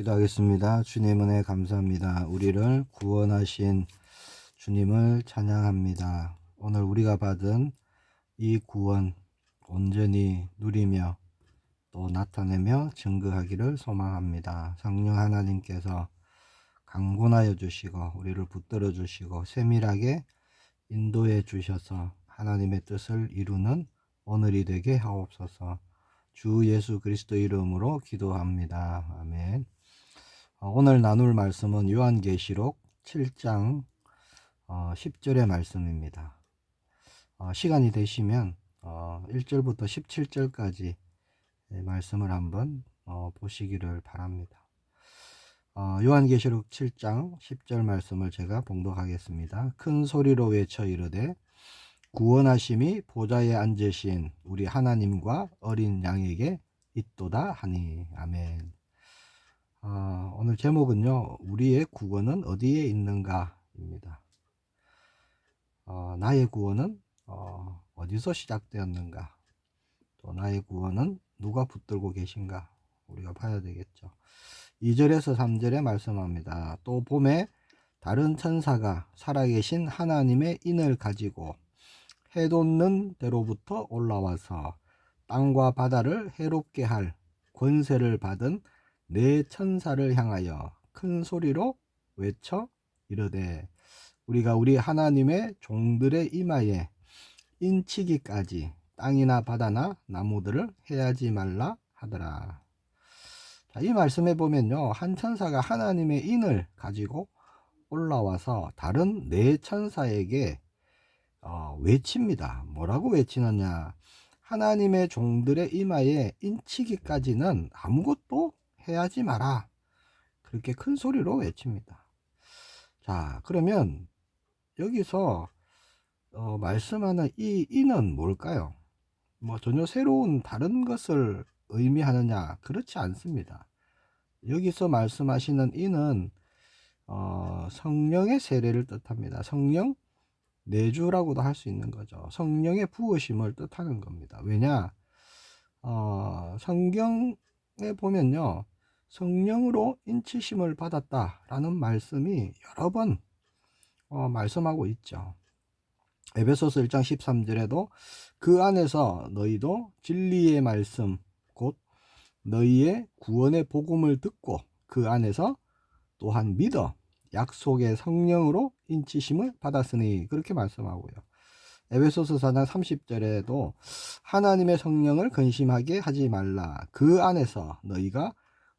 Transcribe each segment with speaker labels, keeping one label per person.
Speaker 1: 기도하겠습니다. 주님 은혜 감사합니다. 우리를 구원하신 주님을 찬양합니다. 오늘 우리가 받은 이 구원 온전히 누리며 또 나타내며 증거하기를 소망합니다. 성령 하나님께서 강권하여 주시고 우리를 붙들어 주시고 세밀하게 인도해 주셔서 하나님의 뜻을 이루는 오늘이 되게 하옵소서. 주 예수 그리스도 이름으로 기도합니다. 아멘. 오늘 나눌 말씀은 요한계시록 7장 10절의 말씀입니다. 시간이 되시면 1절부터 17절까지 말씀을 한번 보시기를 바랍니다. 요한계시록 7장 10절 말씀을 제가 봉독하겠습니다. 큰 소리로 외쳐 이르되 구원하심이 보좌에 앉으신 우리 하나님과 어린 양에게 있도다 하니. 아멘. 오늘 제목은요, 우리의 구원은 어디에 있는가 입니다. 나의 구원은 어디서 시작되었는가, 또 나의 구원은 누가 붙들고 계신가 우리가 봐야 되겠죠. 2절에서 3절에 말씀합니다. 또 봄에 다른 천사가 살아계신 하나님의 인을 가지고 해돋는 데로부터 올라와서 땅과 바다를 해롭게 할 권세를 받은 네 천사를 향하여 큰 소리로 외쳐 이르되 우리가 우리 하나님의 종들의 이마에 인치기까지 땅이나 바다나 나무들을 해하지 말라 하더라. 자, 이 말씀에 보면요, 한 천사가 하나님의 인을 가지고 올라와서 다른 네 천사에게 외칩니다. 뭐라고 외치느냐? 하나님의 종들의 이마에 인치기까지는 아무것도 해하지 마라. 그렇게 큰 소리로 외칩니다. 자, 그러면 여기서 말씀하는 이 인은 뭘까요? 전혀 새로운 다른 것을 의미하느냐? 그렇지 않습니다. 여기서 말씀하시는 인은 성령의 세례를 뜻합니다. 성령 내주라고도 할 수 있는 거죠. 성령의 부으심을 뜻하는 겁니다. 왜냐? 성경에 보면요, 성령으로 인치심을 받았다라는 말씀이 여러 번 말씀하고 있죠. 에베소서 1장 13절에도 그 안에서 너희도 진리의 말씀 곧 너희의 구원의 복음을 듣고 그 안에서 또한 믿어 약속의 성령으로 인치심을 받았으니, 그렇게 말씀하고요. 에베소서 4장 30절에도 하나님의 성령을 근심하게 하지 말라. 그 안에서 너희가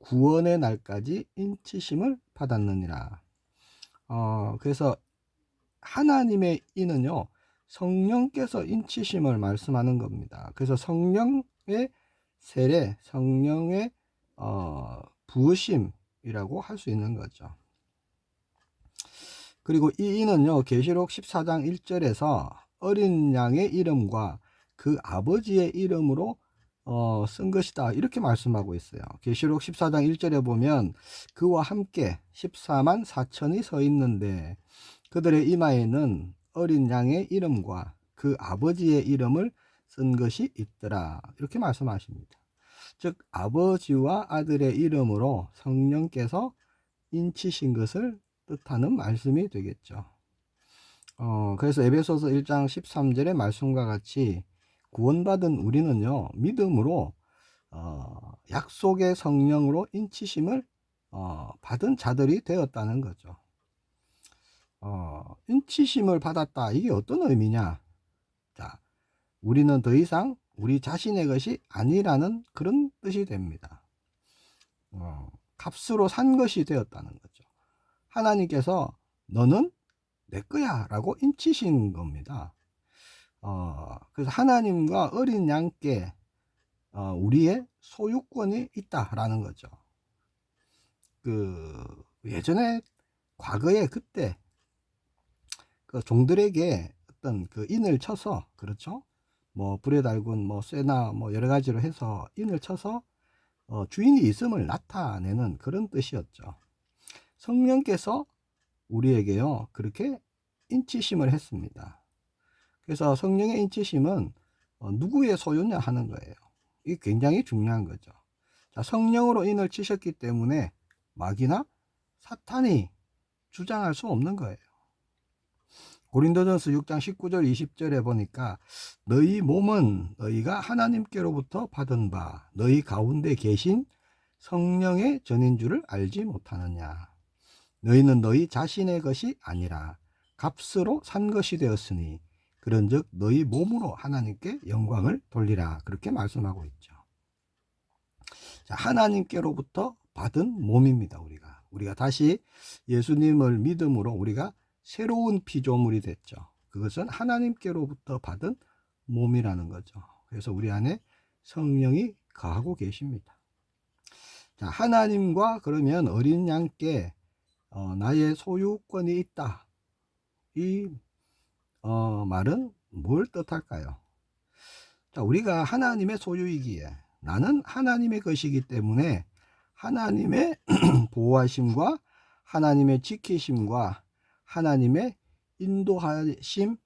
Speaker 1: 구원의 날까지 인치심을 받았느니라. 그래서 하나님의 인은요, 성령께서 인치심을 말씀하는 겁니다. 그래서 성령의 세례, 성령의 부으심이라고 할 수 있는 거죠. 그리고 이 인은요, 계시록 14장 1절에서 어린 양의 이름과 그 아버지의 이름으로 쓴 것이다, 이렇게 말씀하고 있어요. 계시록 14장 1절에 보면 그와 함께 14만 4천이 서 있는데 그들의 이마에는 어린 양의 이름과 그 아버지의 이름을 쓴 것이 있더라, 이렇게 말씀하십니다. 즉 아버지와 아들의 이름으로 성령께서 인치신 것을 뜻하는 말씀이 되겠죠. 그래서 에베소서 1장 13절의 말씀과 같이 구원받은 우리는요, 믿음으로 약속의 성령으로 인치심을 받은 자들이 되었다는 거죠. 인치심을 받았다, 이게 어떤 의미냐? 자, 우리는 더 이상 우리 자신의 것이 아니라는 그런 뜻이 됩니다. 값으로 산 것이 되었다는 거죠. 하나님께서 너는 내 거야 라고 인치신 겁니다. 그래서 하나님과 어린 양께 우리의 소유권이 있다라는 거죠. 예전에 과거에 그때 그 종들에게 어떤 그 인을 쳐서, 그렇죠? 불에 달군 쇠나 여러 가지로 해서 인을 쳐서 주인이 있음을 나타내는 그런 뜻이었죠. 성령께서 우리에게요, 그렇게 인치심을 했습니다. 그래서 성령의 인치심은 누구의 소유냐 하는 거예요. 이게 굉장히 중요한 거죠. 자, 성령으로 인을 치셨기 때문에 마귀나 사탄이 주장할 수 없는 거예요. 고린도전서 6장 19절 20절에 보니까 너희 몸은 너희가 하나님께로부터 받은 바 너희 가운데 계신 성령의 전인 줄을 알지 못하느냐. 너희는 너희 자신의 것이 아니라 값으로 산 것이 되었으니 그런즉 너희 몸으로 하나님께 영광을 돌리라. 그렇게 말씀하고 있죠. 자, 하나님께로부터 받은 몸입니다. 우리가 다시 예수님을 믿음으로 우리가 새로운 피조물이 됐죠. 그것은 하나님께로부터 받은 몸이라는 거죠. 그래서 우리 안에 성령이 거하고 계십니다. 자, 하나님과 그러면 어린 양께 나의 소유권이 있다. 이 말은 뭘 뜻할까요? 자, 우리가 하나님의 소유이기에 나는 하나님의 것이기 때문에 하나님의 보호하심과 하나님의 지키심과 하나님의 인도하심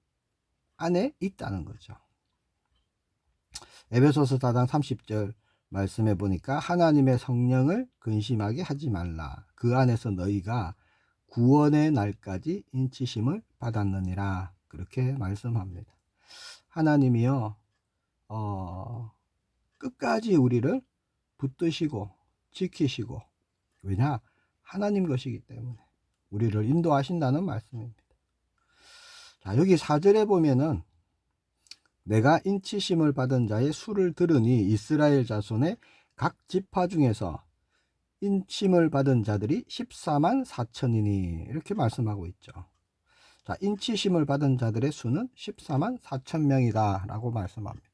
Speaker 1: 안에 있다는 거죠. 에베소서 4장 30절 말씀해 보니까 하나님의 성령을 근심하게 하지 말라. 그 안에서 너희가 구원의 날까지 인치심을 받았느니라. 그렇게 말씀합니다. 하나님이요 끝까지 우리를 붙드시고 지키시고, 왜냐? 하나님 것이기 때문에 우리를 인도하신다는 말씀입니다. 자, 여기 4절에 보면은 내가 인치심을 받은 자의 수를 들으니 이스라엘 자손의 각 지파 중에서 인침을 받은 자들이 14만 4천이니 이렇게 말씀하고 있죠. 자, 인치심을 받은 자들의 수는 14만 4천 명이다 라고 말씀합니다.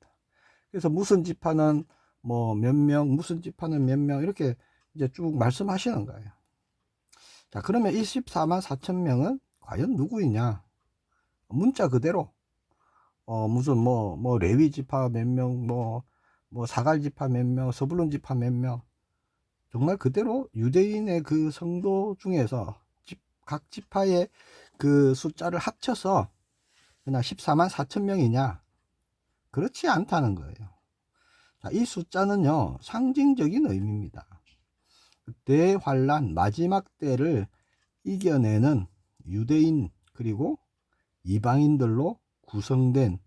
Speaker 1: 그래서 무슨 지파는 뭐 몇 명, 무슨 지파는 몇 명 이렇게 이제 쭉 말씀하시는 거예요. 자, 그러면 이 14만 4천 명은 과연 누구이냐? 문자 그대로 무슨 뭐 레위 지파 몇 명, 뭐 사갈 지파 몇 명, 서불론 지파 몇 명, 정말 그대로 유대인의 그 성도 중에서 각 지파의 그 숫자를 합쳐서 그냥 14만 4천 명이냐? 그렇지 않다는 거예요. 자, 이 숫자는요 상징적인 의미입니다. 대환란 마지막 때를 이겨내는 유대인 그리고 이방인들로 구성된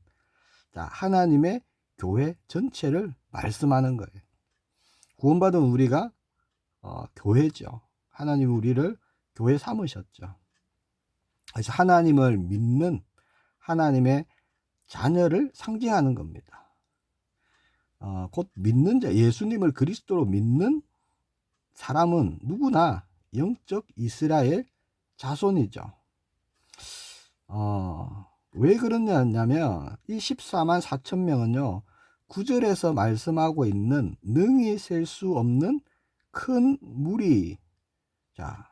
Speaker 1: 하나님의 교회 전체를 말씀하는 거예요. 구원받은 우리가 교회죠. 하나님이 우리를 교회 삼으셨죠. 그래서 하나님을 믿는 하나님의 자녀를 상징하는 겁니다. 곧 믿는 자, 예수님을 그리스도로 믿는 사람은 누구나 영적 이스라엘 자손이죠. 왜 그러냐면 이 14만 4천 명은요 9절에서 말씀하고 있는 능히 셀 수 없는 큰 무리, 자,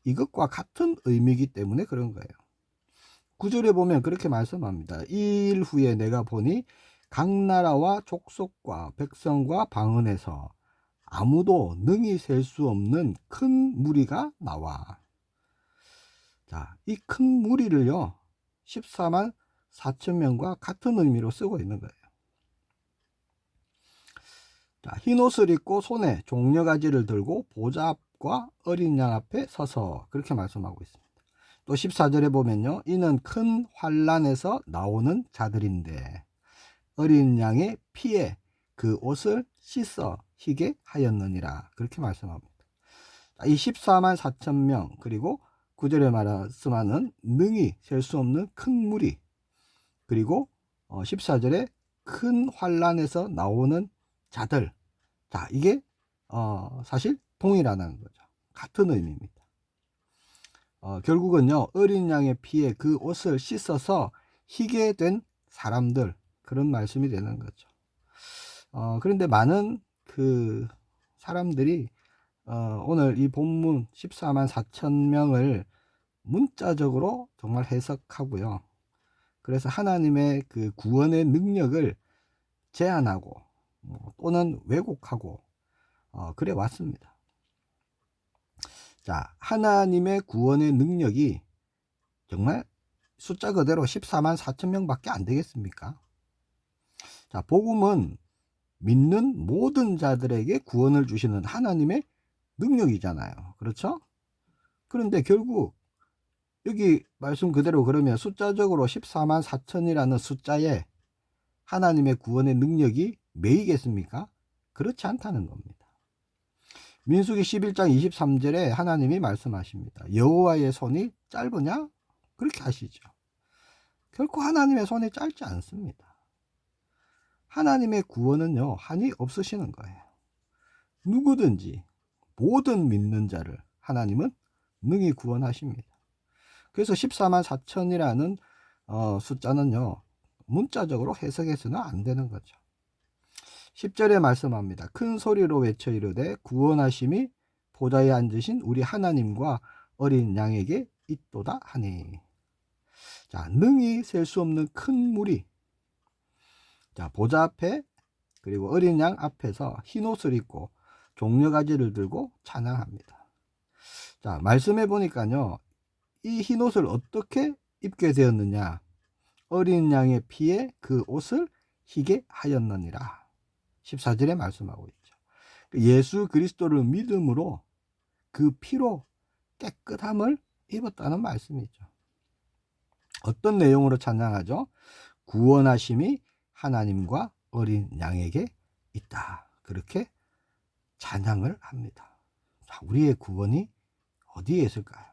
Speaker 1: 이것과 같은 의미이기 때문에 그런 거예요. 9절에 보면 그렇게 말씀합니다. 이 일 후에 내가 보니 각 나라와 족속과 백성과 방언에서 아무도 능히 셀 수 없는 큰 무리가 나와. 자, 이 큰 무리를요 14만 4천 명과 같은 의미로 쓰고 있는 거예요. 자, 흰 옷을 입고 손에 종려가지를 들고 보좌 앞과 어린 양 앞에 서서 그렇게 말씀하고 있습니다. 또 14절에 보면요 이는 큰 환란에서 나오는 자들인데 어린 양의 피에 그 옷을 씻어 희게 하였느니라. 그렇게 말씀합니다. 이 14만 4천 명 그리고 9절에 말씀하는 능히 셀 수 없는 큰 무리, 그리고 14절에 큰 환란에서 나오는 자들, 자, 이게 사실 동일하다는 거죠. 같은 의미입니다. 결국은요 어린 양의 피에 그 옷을 씻어서 희게 된 사람들, 그런 말씀이 되는 거죠. 그런데 많은 그 사람들이 오늘 이 본문 14만 4천 명을 문자적으로 정말 해석하고요. 그래서 하나님의 그 구원의 능력을 제한하고 또는 왜곡하고 그래 왔습니다. 자, 하나님의 구원의 능력이 정말 숫자 그대로 14만 4천 명밖에 안 되겠습니까? 자, 복음은 믿는 모든 자들에게 구원을 주시는 하나님의 능력이잖아요. 그렇죠? 그런데 결국 여기 말씀 그대로 그러면 숫자적으로 14만 4천이라는 숫자에 하나님의 구원의 능력이 매이겠습니까? 그렇지 않다는 겁니다. 민수기 11장 23절에 하나님이 말씀하십니다. 여호와의 손이 짧으냐? 그렇게 하시죠. 결코 하나님의 손이 짧지 않습니다. 하나님의 구원은요, 한이 없으시는 거예요. 누구든지 모든 믿는 자를 하나님은 능히 구원하십니다. 그래서 14만 4천이라는 숫자는요, 문자적으로 해석해서는 안 되는 거죠. 10절에 말씀합니다. 큰 소리로 외쳐 이르되 구원하심이 보좌에 앉으신 우리 하나님과 어린 양에게 있도다 하니. 자, 능히 셀 수 없는 큰 물이, 자, 보좌 앞에 그리고 어린 양 앞에서 흰옷을 입고 종려가지를 들고 찬양합니다. 자, 말씀해 보니까요, 이 흰옷을 어떻게 입게 되었느냐? 어린 양의 피에 그 옷을 희게 하였느니라. 14절에 말씀하고 있죠. 예수 그리스도를 믿음으로 그 피로 깨끗함을 입었다는 말씀이죠. 어떤 내용으로 찬양하죠? 구원하심이 하나님과 어린 양에게 있다. 그렇게 찬양을 합니다. 자, 우리의 구원이 어디에 있을까요?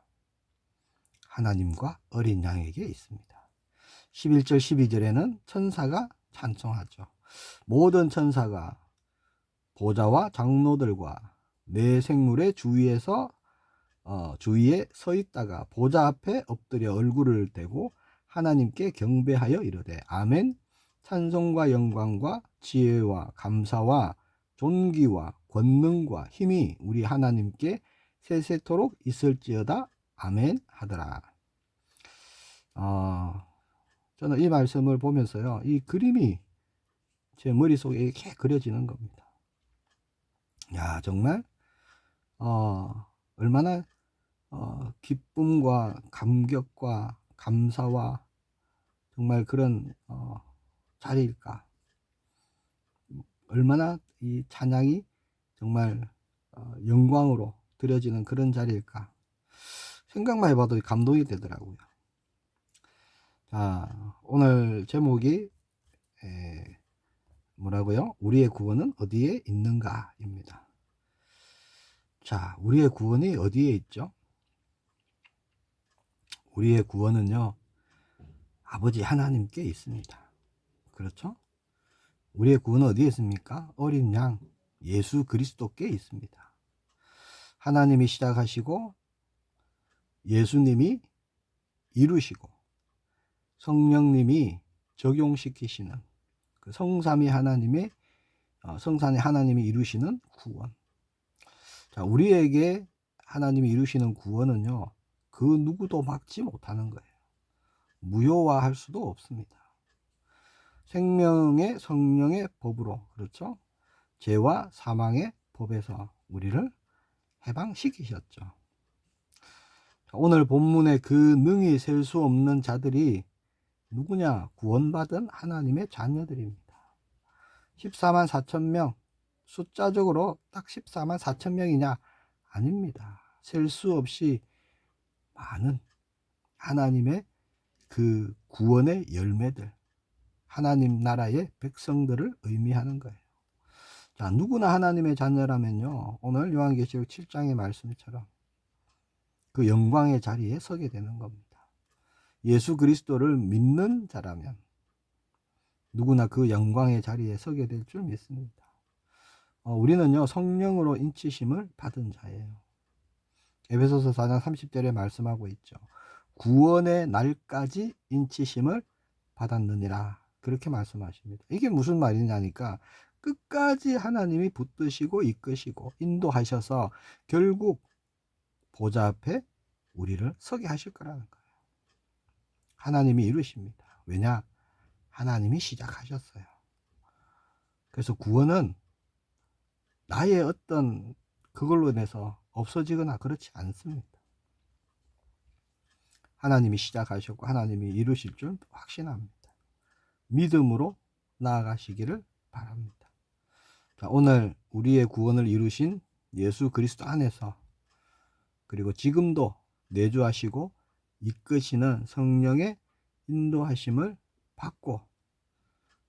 Speaker 1: 하나님과 어린 양에게 있습니다. 11절 12절에는 천사가 찬송하죠. 모든 천사가 보좌와 장로들과 내 생물의 주위에 서 있다가 보좌 앞에 엎드려 얼굴을 대고 하나님께 경배하여 이르되 아멘. 찬송과 영광과 지혜와 감사와 존귀와 권능과 힘이 우리 하나님께 세세토록 있을지어다 아멘 하더라. 저는 이 말씀을 보면서요, 이 그림이 제 머릿속에 이렇게 그려지는 겁니다. 야, 정말 얼마나 기쁨과 감격과 감사와 정말 그런 자리일까. 얼마나 이 찬양이 정말 영광으로 드려지는 그런 자리일까. 생각만 해봐도 감동이 되더라고요. 자, 오늘 제목이 뭐라고요? 우리의 구원은 어디에 있는가 입니다. 자, 우리의 구원이 어디에 있죠? 우리의 구원은요, 아버지 하나님께 있습니다. 그렇죠? 우리의 구원은 어디에 있습니까? 어린 양 예수 그리스도께 있습니다. 하나님이 시작하시고 예수님이 이루시고 성령님이 적용시키시는 그 성삼위 하나님의 성산의 하나님이 이루시는 구원. 자, 우리에게 하나님이 이루시는 구원은요, 그 누구도 막지 못하는 거예요. 무효화할 수도 없습니다. 생명의 성령의 법으로, 그렇죠? 죄와 사망의 법에서 우리를 해방시키셨죠. 오늘 본문의 그 능히 셀 수 없는 자들이 누구냐? 구원받은 하나님의 자녀들입니다. 14만 4천 명, 숫자적으로 딱 14만 4천 명이냐? 아닙니다. 셀 수 없이 많은 하나님의 그 구원의 열매들, 하나님 나라의 백성들을 의미하는 거예요. 자, 누구나 하나님의 자녀라면요, 오늘 요한계시록 7장의 말씀처럼 그 영광의 자리에 서게 되는 겁니다. 예수 그리스도를 믿는 자라면 누구나 그 영광의 자리에 서게 될 줄 믿습니다. 우리는요, 성령으로 인치심을 받은 자예요. 에베소서 4장 30절에 말씀하고 있죠. 구원의 날까지 인치심을 받았느니라. 그렇게 말씀하십니다. 이게 무슨 말이냐니까 끝까지 하나님이 붙드시고 이끄시고 인도하셔서 결국 보좌 앞에 우리를 서게 하실 거라는 거예요. 하나님이 이루십니다. 왜냐? 하나님이 시작하셨어요. 그래서 구원은 나의 어떤 그걸로 인해서 없어지거나 그렇지 않습니다. 하나님이 시작하셨고 하나님이 이루실 줄 확신합니다. 믿음으로 나아가시기를 바랍니다. 자, 오늘 우리의 구원을 이루신 예수 그리스도 안에서, 그리고 지금도 내주하시고 이끄시는 성령의 인도하심을 받고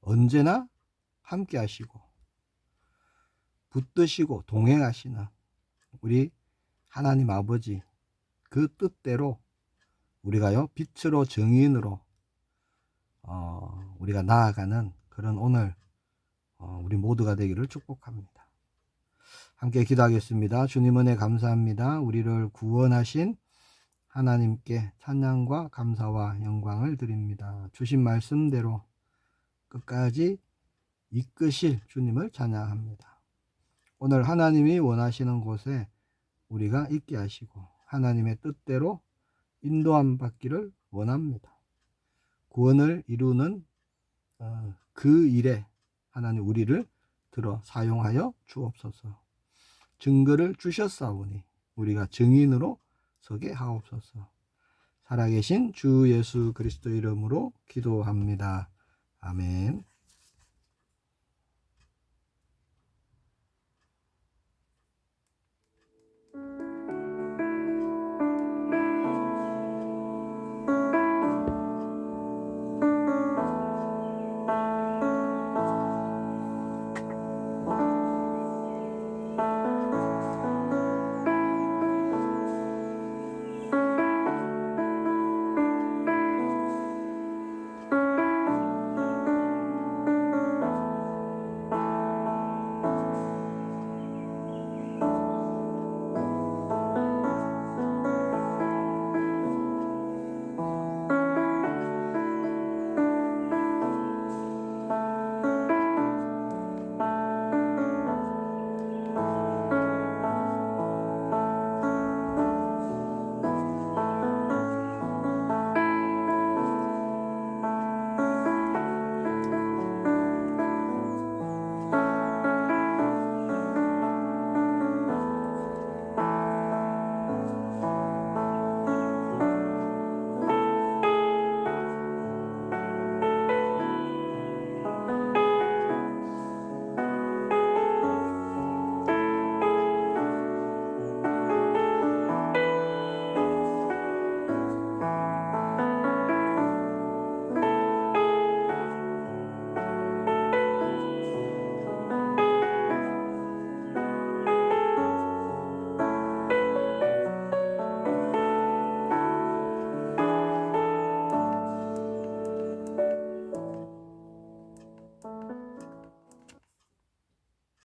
Speaker 1: 언제나 함께 하시고 붙드시고 동행하시는 우리 하나님 아버지 그 뜻대로 우리가요 빛으로 증인으로 우리가 나아가는 그런 오늘 우리 모두가 되기를 축복합니다. 함께 기도하겠습니다. 주님 은혜 감사합니다. 우리를 구원하신 하나님께 찬양과 감사와 영광을 드립니다. 주신 말씀대로 끝까지 이끄실 주님을 찬양합니다. 오늘 하나님이 원하시는 곳에 우리가 있게 하시고 하나님의 뜻대로 인도함 받기를 원합니다. 구원을 이루는 그 일에 하나님 우리를 들어 사용하여 주옵소서. 증거를 주셨사오니 우리가 증인으로 서게 하옵소서. 살아계신 주 예수 그리스도 이름으로 기도합니다. 아멘.